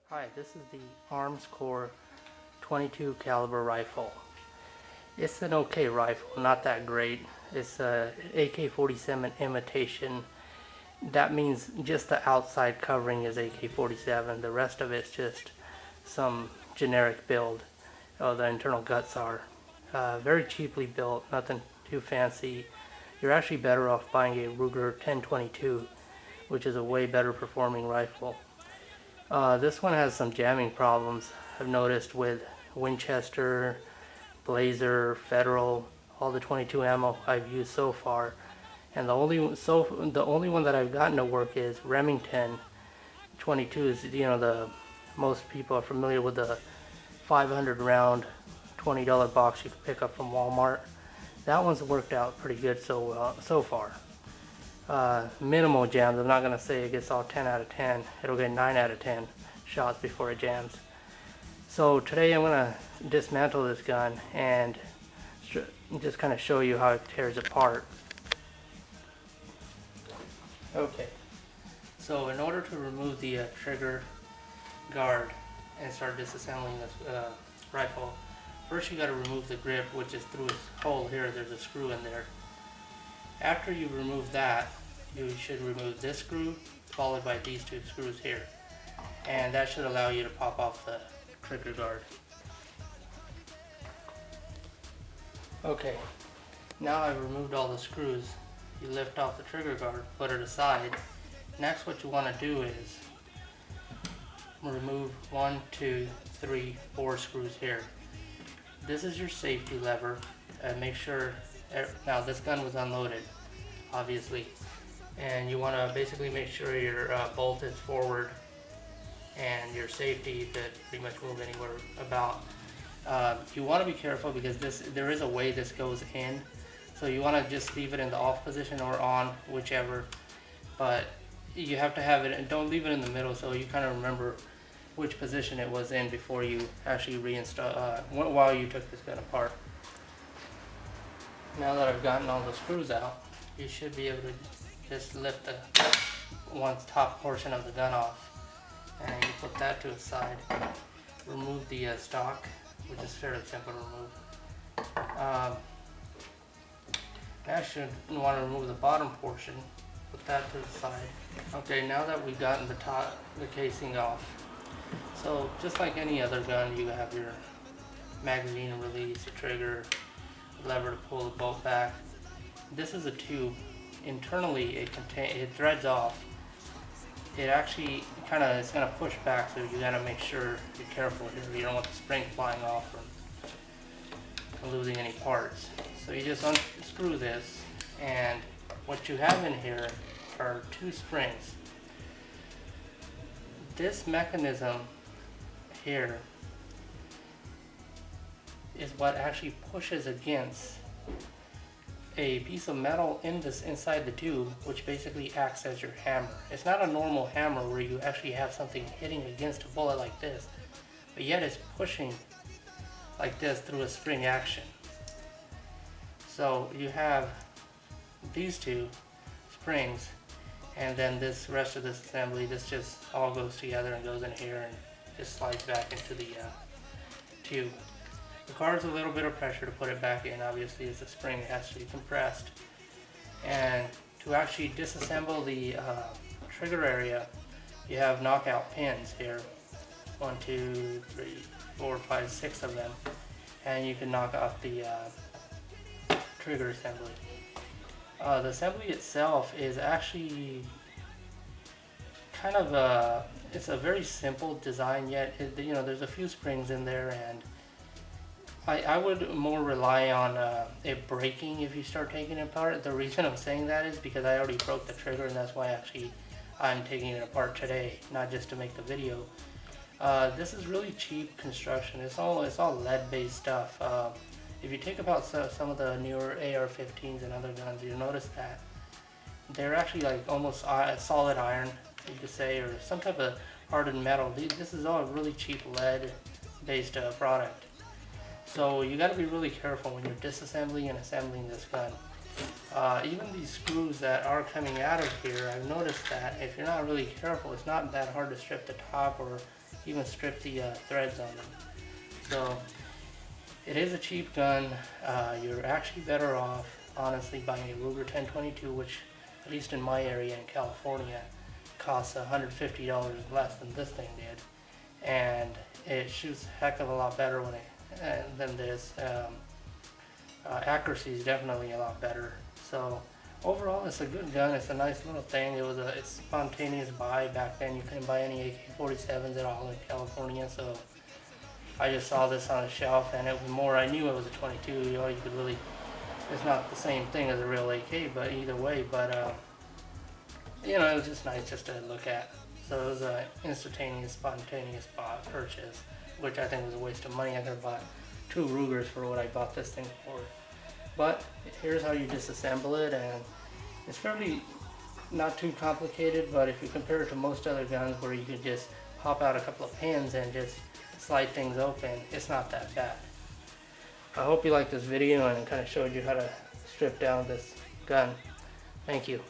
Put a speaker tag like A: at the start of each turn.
A: Hi, this is the Armscor 22 caliber rifle. It's an okay rifle, not that great. It's a AK-47 imitation. That means just the outside covering is AK-47. The rest of it's just some generic build. Oh, the internal guts are very cheaply built, nothing too fancy. You're actually better off buying a Ruger 1022, which is a way better performing rifle. This one has some jamming problems I've noticed with Winchester, Blazer, Federal, all the 22 ammo I've used so far. And the only one that I've gotten to work is Remington 22s. The most people are familiar with the 500 round $20 box you can pick up from Walmart. That one's worked out pretty good so far. Minimal jams. I'm not going to say it gets all 10 out of 10. It'll get 9 out of 10 shots before it jams. So today I'm going to dismantle this gun and just kind of show you how it tears apart. Okay, so in order to remove the trigger guard and start disassembling this rifle, first you got to remove the grip, which is through this hole here. There's a screw in there. After you remove that, you should remove this screw followed by these two screws here, and that should allow you to pop off the trigger guard. Okay, now I've removed all the screws. You lift off the trigger guard, put it aside. Next, what you want to do is remove 1, 2, 3, 4 screws here. This is your safety lever. Make sure, now this gun was unloaded, obviously, and you want to basically make sure your bolt is forward and your safety could pretty much move anywhere about. You want to be careful because there is a way this goes in, so you want to just leave it in the off position or on, whichever, but you have to have it, and don't leave it in the middle so you kind of remember which position it was in before you actually reinstall, while you took this gun apart. Now that I've gotten all the screws out, you should be able to just lift the top portion of the gun off, and you put that to the side. Remove the stock, which is fairly simple to remove. Next, you want to remove the bottom portion. Put that to the side. Okay, now that we've gotten the casing off, so just like any other gun, you have your magazine release, a trigger, a lever to pull the bolt back. This is a tube. Internally, it threads off. It actually is going to push back, so you got to make sure you're careful here. You don't want the spring flying off or losing any parts. So you just unscrew this, and what you have in here are 2 springs. This mechanism here is what actually pushes against a piece of metal inside the tube, which basically acts as your hammer. It's not a normal hammer where you actually have something hitting against a bullet like this, but yet it's pushing like this through a spring action. So you have these 2 springs, and then this rest of this assembly, this just all goes together and goes in here and just slides back into the tube. It requires a little bit of pressure to put it back in. Obviously, as the spring has to be compressed. And to actually disassemble the trigger area, you have knockout pins here. 1, 2, 3, 4, 5, 6 of them, and you can knock off the trigger assembly. The assembly itself is actually it's a very simple design, yet there's a few springs in there, and I would more rely on it breaking if you start taking it apart. The reason I'm saying that is because I already broke the trigger, and that's why I'm taking it apart today, not just to make the video. This is really cheap construction. It's all lead-based stuff. If you take about some of the newer AR-15s and other guns, you'll notice that they're actually like almost solid iron, you could say, or some type of hardened metal. This is all a really cheap lead-based product. So you got to be really careful when you're disassembling and assembling this gun. Even these screws that are coming out of here, I've noticed that if you're not really careful, it's not that hard to strip the top or even strip the threads on them. So it is a cheap gun. You're actually better off, honestly, buying a Ruger 1022, which, at least in my area in California, costs $150 less than this thing did, and it shoots a heck of a lot better than this. Accuracy is definitely a lot better. So overall, it's a good gun. It's a nice little thing. It's spontaneous buy. Back then, you couldn't buy any AK-47s at all in California, so I just saw this on a shelf, and it was more. I knew it was a 22. You know, you could really. It's not the same thing as a real AK, but either way. But you know, it was just nice just to look at. So it was an instantaneous, spontaneous purchase, which I think was a waste of money. I could have bought 2 Rugers for what I bought this thing for. But here's how you disassemble it, and it's fairly not too complicated, but if you compare it to most other guns where you could just pop out a couple of pins and just slide things open, it's not that bad. I hope you liked this video and it kind of showed you how to strip down this gun. Thank you.